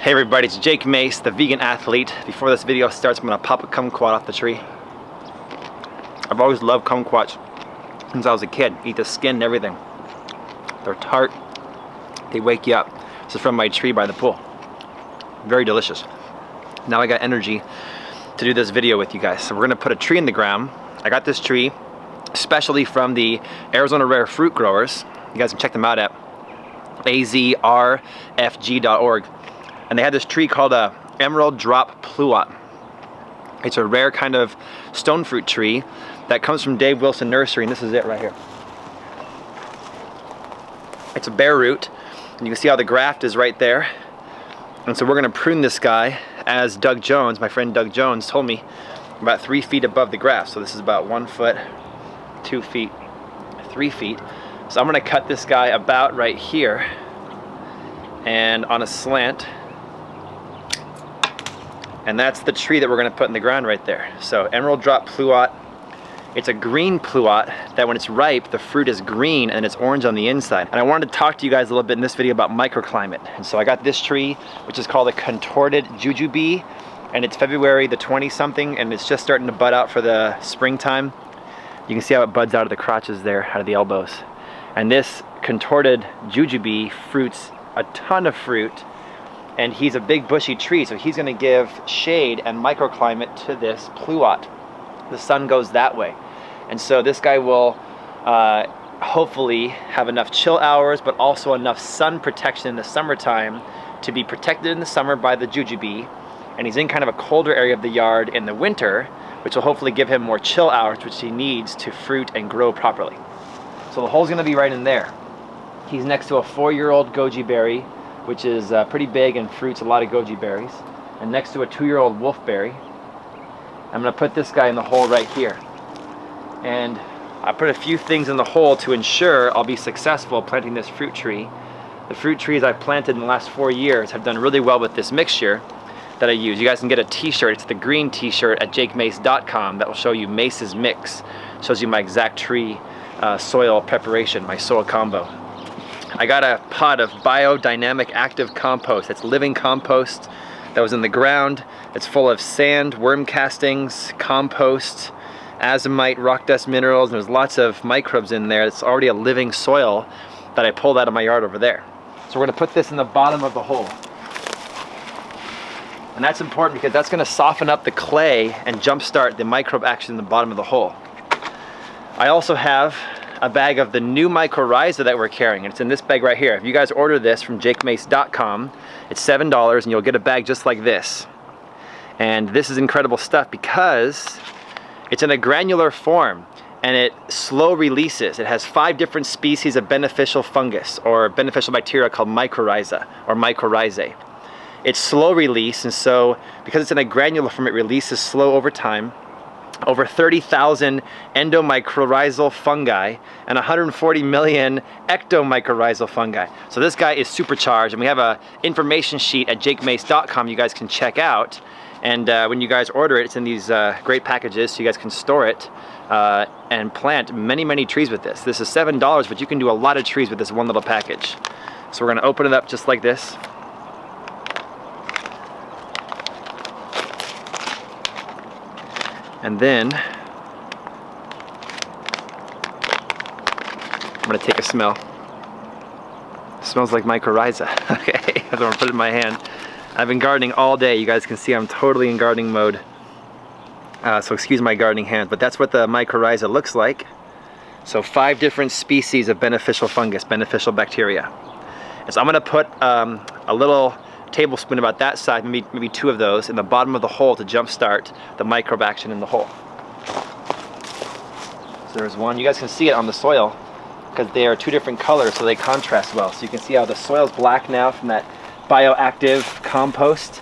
Hey everybody, it's Jake Mace, the vegan athlete. Before this video starts, I'm gonna pop a kumquat off the tree. I've always loved kumquats since I was a kid. Eat the skin and everything. They're tart, they wake you up. This is from my tree by the pool. Very delicious. Now I got energy to do this video with you guys. So we're gonna put a tree in the ground. I got this tree especially from the Arizona Rare Fruit Growers. You guys can check them out at azrfg.org. And they had this tree called a Emerald Drop Pluot. It's a rare kind of stone fruit tree that comes from Dave Wilson Nursery, and this is it right here. It's a bare root, and you can see how the graft is right there. And so we're gonna prune this guy, as Doug Jones, my friend Doug Jones, told me, about 3 feet above the graft. So this is about 1 foot, 2 feet, 3 feet. So I'm gonna cut this guy about right here and on a slant. And that's the tree that we're gonna put in the ground right there. So Emerald Drop Pluot. It's a green pluot that when it's ripe, the fruit is green and it's orange on the inside. And I wanted to talk to you guys a little bit in this video about microclimate. And so I got this tree, which is called a contorted jujube, and it's February the 20-something, and it's just starting to bud out for the springtime. You can see how it buds out of the crotches there, out of the elbows. And this contorted jujube fruits a ton of fruit, and he's a big bushy tree, so he's gonna give shade and microclimate to this pluot. The sun goes that way. And so this guy will hopefully have enough chill hours, but also enough sun protection in the summertime to be protected in the summer by the jujube. And he's in kind of a colder area of the yard in the winter, which will hopefully give him more chill hours, which he needs to fruit and grow properly. So the hole's gonna be right in there. He's next to a 4-year-old goji berry, which is pretty big and fruits a lot of goji berries, and next to a 2-year-old wolfberry. I'm gonna put this guy in the hole right here. And I put a few things in the hole to ensure I'll be successful planting this fruit tree. The fruit trees I've planted in the last 4 years have done really well with this mixture that I use. You guys can get a t-shirt, it's the green t-shirt at jakemace.com that will show you Mace's Mix. Shows you my exact tree soil preparation, my soil combo. I got a pot of biodynamic active compost. It's living compost that was in the ground. It's full of sand, worm castings, compost, azomite, rock dust minerals, and there's lots of microbes in there. It's already a living soil that I pulled out of my yard over there. So we're gonna put this in the bottom of the hole. And that's important because that's gonna soften up the clay and jumpstart the microbe action in the bottom of the hole. I also have a bag of the new mycorrhiza that we're carrying, and it's in this bag right here. If you guys order this from jakemace.com, it's $7 and you'll get a bag just like this. And this is incredible stuff because it's in a granular form and it slow releases. It has 5 different species of beneficial fungus or beneficial bacteria called mycorrhiza or mycorrhizae. It's slow release, and so because it's in a granular form, it releases slow over time. Over 30,000 endomycorrhizal fungi and 140 million ectomycorrhizal fungi. So this guy is supercharged, and we have a information sheet at jakemace.com you guys can check out. And when you guys order it, it's in these great packages so you guys can store it and plant many, many trees with this. This is $7, but you can do a lot of trees with this one little package. So we're gonna open it up just like this. And then I'm gonna take a smell. It smells like mycorrhiza. Okay, I'm gonna put it in my hand. I've been gardening all day. You guys can see I'm totally in gardening mode. So excuse my gardening hands, but that's what the mycorrhiza looks like. So 5 different species of beneficial fungus, beneficial bacteria. And so I'm gonna put a little tablespoon about that size, maybe 2 of those in the bottom of the hole to jumpstart the microbe action in the hole. So there's one. You guys can see it on the soil because they are 2 different colors, so they contrast well. So you can see how the soil's black now from that bioactive compost,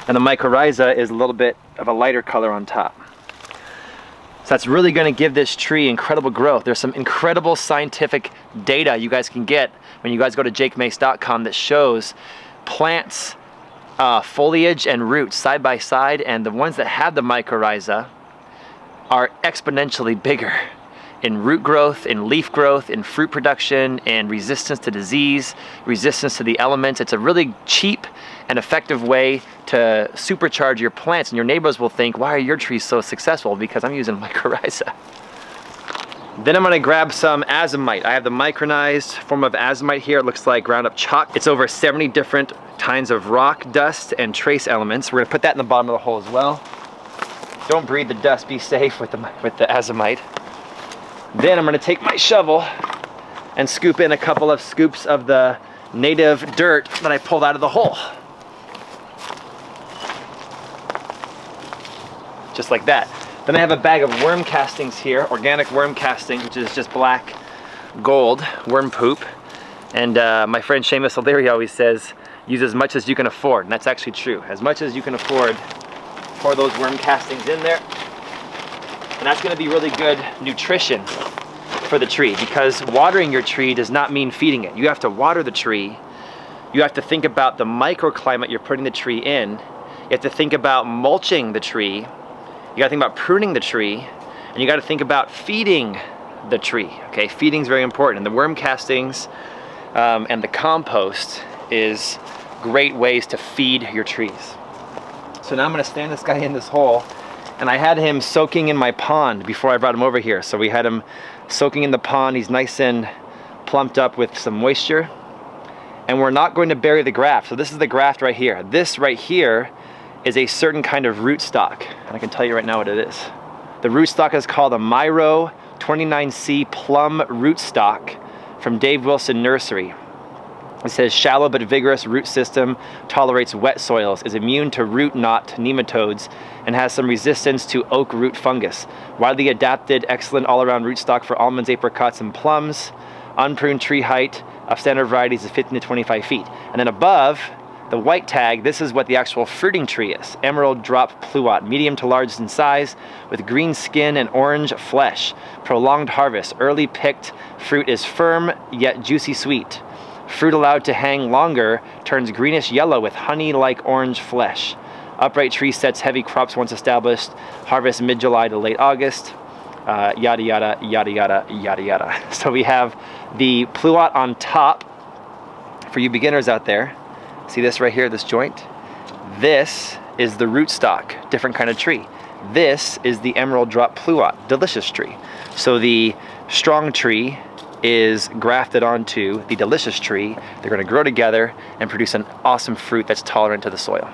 and the mycorrhiza is a little bit of a lighter color on top. So that's really going to give this tree incredible growth. There's some incredible scientific data you guys can get when you guys go to jakemace.com that shows plants foliage and roots side by side, and the ones that have the mycorrhiza are exponentially bigger in root growth, in leaf growth, in fruit production, and resistance to disease, resistance to the elements. It's a really cheap and effective way to supercharge your plants, and your neighbors will think, why are your trees so successful? Because I'm using mycorrhiza. Then I'm gonna grab some azomite. I have the micronized form of azomite here. It looks like ground up chalk. It's over 70 different kinds of rock, dust, and trace elements. We're gonna put that in the bottom of the hole as well. Don't breathe the dust, be safe with the azomite. Then I'm gonna take my shovel and scoop in a couple of scoops of the native dirt that I pulled out of the hole. Just like that. Then I have a bag of worm castings here, organic worm casting, which is just black gold worm poop. And my friend Seamus O'Leary always says, use as much as you can afford. And that's actually true. As much as you can afford, pour those worm castings in there. And that's gonna be really good nutrition for the tree, because watering your tree does not mean feeding it. You have to water the tree. You have to think about the microclimate you're putting the tree in. You have to think about mulching the tree. You gotta think about pruning the tree, and you gotta think about feeding the tree, okay? Feeding's very important, and the worm castings and the compost is great ways to feed your trees. So now I'm gonna stand this guy in this hole, and I had him soaking in my pond before I brought him over here. So we had him soaking in the pond. He's nice and plumped up with some moisture, and we're not going to bury the graft. So this is the graft right here. This right here is a certain kind of rootstock, and I can tell you right now what it is. The rootstock is called a Myro 29C plum rootstock from Dave Wilson Nursery. It says shallow but vigorous root system, tolerates wet soils, is immune to root knot nematodes, and has some resistance to oak root fungus. Widely adapted, excellent all-around rootstock for almonds, apricots, and plums. Unpruned tree height of standard varieties is 15 to 25 feet. And then above, the white tag, this is what the actual fruiting tree is. Emerald drop pluot, medium to large in size, with green skin and orange flesh. Prolonged harvest, early picked fruit is firm yet juicy sweet. Fruit allowed to hang longer turns greenish yellow with honey-like orange flesh. Upright tree sets heavy crops once established. Harvest mid-July to late August. Yada yada yada yada yada yada. So we have the pluot on top for you beginners out there. See this right here, this joint? This is the rootstock, different kind of tree. This is the emerald drop pluot, delicious tree. So the strong tree is grafted onto the delicious tree. They're gonna grow together and produce an awesome fruit that's tolerant to the soil.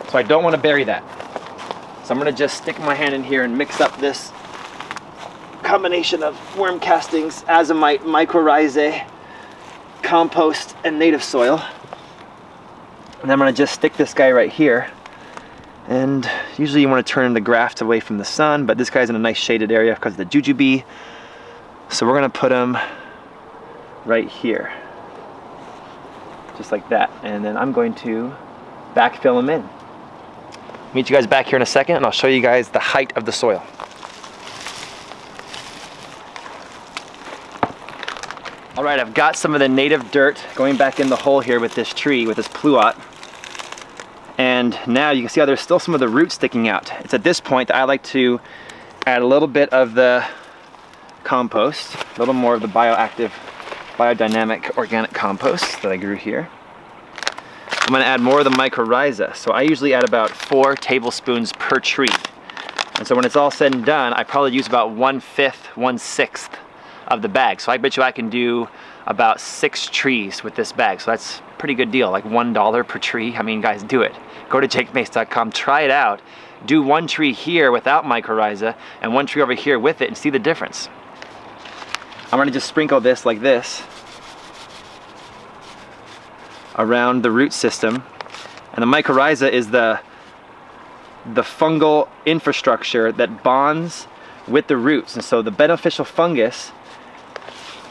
So I don't wanna bury that. So I'm gonna just stick my hand in here and mix up this combination of worm castings, azomite, mycorrhizae, compost, and native soil. And I'm gonna just stick this guy right here. And usually you wanna turn the graft away from the sun, but this guy's in a nice shaded area because of the jujube. So we're gonna put him right here. Just like that. And then I'm going to backfill him in. Meet you guys back here in a second, and I'll show you guys the height of the soil. All right, I've got some of the native dirt going back in the hole here with this tree, with this pluot. And now you can see how there's still some of the roots sticking out. It's at this point that I like to add a little bit of the compost, a little more of the bioactive, biodynamic organic compost that I grew here. I'm gonna add more of the mycorrhiza. So I usually add about 4 tablespoons per tree. And so when it's all said and done, I probably use about 1/5, 1/6 of the bag. So I bet you I can do about 6 trees with this bag. So that's a pretty good deal, like $1 per tree. I mean, guys, do it. Go to jakemace.com, try it out. Do 1 tree here without mycorrhiza and 1 tree over here with it and see the difference. I'm gonna just sprinkle this like this around the root system. And the mycorrhiza is the fungal infrastructure that bonds with the roots. And so the beneficial fungus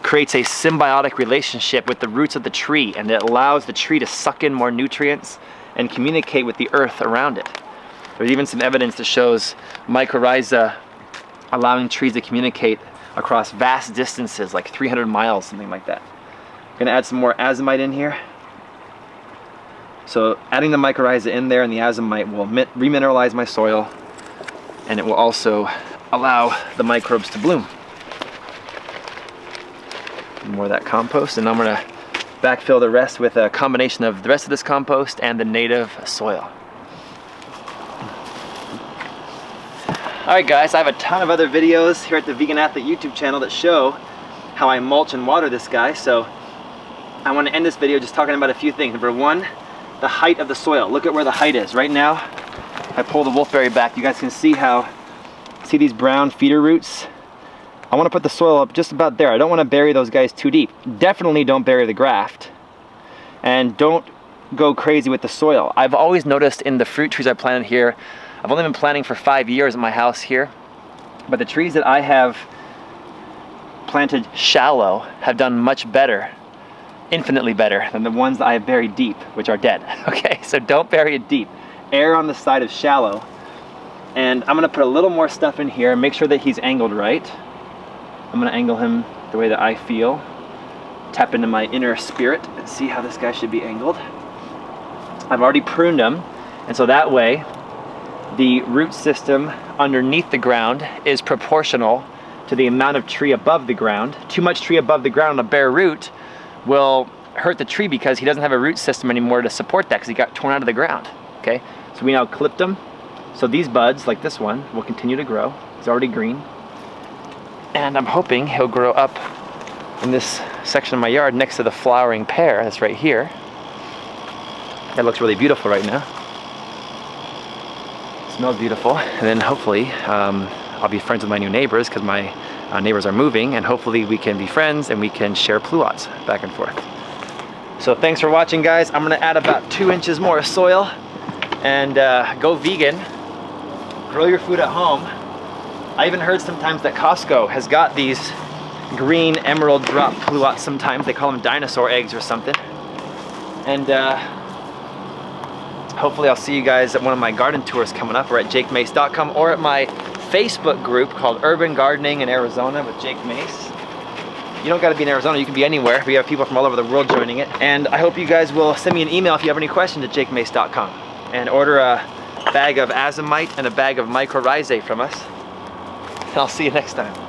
creates a symbiotic relationship with the roots of the tree, and it allows the tree to suck in more nutrients and communicate with the earth around it. There's even some evidence that shows mycorrhiza allowing trees to communicate across vast distances, like 300 miles, something like that. I'm gonna add some more azomite in here. So adding the mycorrhiza in there and the azomite will remineralize my soil, and it will also allow the microbes to bloom. More of that compost, and I'm gonna backfill the rest with a combination of the rest of this compost and the native soil. Alright guys, I have a ton of other videos here at the Vegan Athlete YouTube channel that show how I mulch and water this guy, so I want to end this video just talking about a few things. Number one, the height of the soil. Look at where the height is. Right now, I pull the wolfberry back. You guys can see these brown feeder roots? I want to put the soil up just about there. I don't want to bury those guys too deep. Definitely don't bury the graft. And don't go crazy with the soil. I've always noticed in the fruit trees I planted here, I've only been planting for 5 years in my house here, but the trees that I have planted shallow have done much better, infinitely better than the ones that I have buried deep, which are dead. Okay, so don't bury it deep. Err on the side of shallow. And I'm gonna put a little more stuff in here, make sure that he's angled right. I'm gonna angle him the way that I feel. Tap into my inner spirit and see how this guy should be angled. I've already pruned him, and so that way the root system underneath the ground is proportional to the amount of tree above the ground. Too much tree above the ground on a bare root will hurt the tree because he doesn't have a root system anymore to support that because he got torn out of the ground. Okay, so we now clipped him. So these buds, like this one, will continue to grow. He's already green. And I'm hoping he'll grow up in this section of my yard next to the flowering pear that's right here. That looks really beautiful right now. Smells beautiful. And then hopefully I'll be friends with my new neighbors because my neighbors are moving, and hopefully we can be friends and we can share pluots back and forth. So thanks for watching guys. I'm gonna add about 2 inches more soil and go vegan. Grow your food at home. I even heard sometimes that Costco has got these green emerald drop pluots sometimes. They call them dinosaur eggs or something. And hopefully I'll see you guys at one of my garden tours coming up, or at jakemace.com, or at my Facebook group called Urban Gardening in Arizona with Jake Mace. You don't got to be in Arizona, you can be anywhere. We have people from all over the world joining it. And I hope you guys will send me an email if you have any questions at jakemace.com and order a bag of azomite and a bag of mycorrhizae from us. And I'll see you next time.